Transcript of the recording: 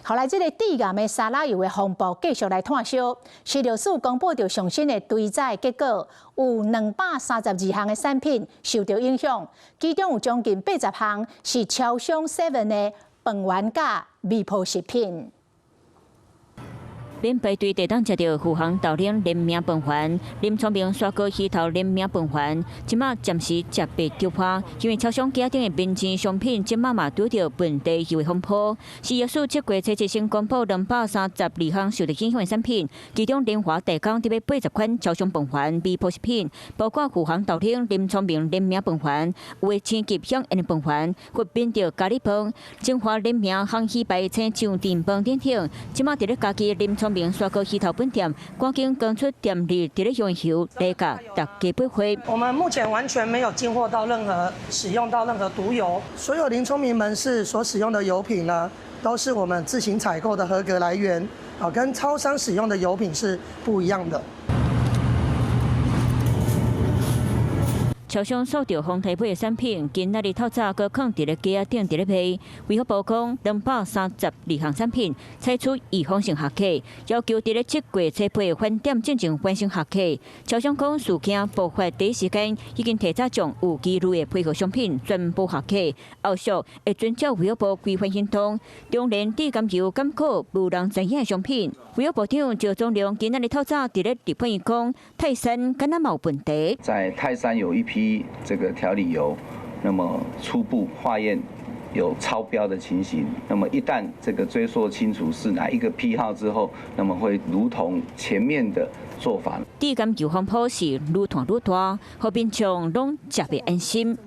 後來這個致癌的沙拉油的風暴繼續來炭燒，食藥署公布着上新的追蹤結果，有232項的產品受到影響，其中有將近80項是超商 7的飯丸甲味噌食品。恁排隊地當食到富航豆奶聯名飯丸、林聰明刷鍋魚頭聯名飯丸，即馬暫時食被丟破，因為超商架頂的面前商品即馬嘛拄到本地油的風波。食藥署這月初先公布232項受到影響的產品，其中聯華大港特別80款超商飯丸、味噌食品，包括富航豆奶、林聰明聯名飯丸、有的青吉香煙的飯丸、或變着咖喱飯、精華聯名烘喜白青醬甜飯等等，即馬佇咧家己林聰明刷鍋魚頭本店，趕緊講出店裡佇咧用油低價大家不會。我們目前完全沒有進貨到使用到任何毒油，所有林聰明門市所使用的油品呢，都是我們自行採購的合格來源，跟超商使用的油品是不一樣的。超商收到風台買的產品，今仔日透早擱放佇咧架頂佇咧賣。衛福部講232項產品採取預防性下架，要求佇咧7月初8分店進行完成下架。超商講事件爆發第一時間，已經提早將有記錄的配合商品全部下架，後續會遵照衛福部規範行動。中聯地甘油檢考無人知影的商品，衛福部長趙宗良今仔日透早佇咧日本伊講，泰山敢若嘛有問題。在泰山有一批這個調理油，那麼初步化驗有超標的情形，那麼一旦這個追溯清楚是哪一個批號之後，那麼會如同前面的做法。地甘油風波是愈傳愈大，和民眾攏食袂安心。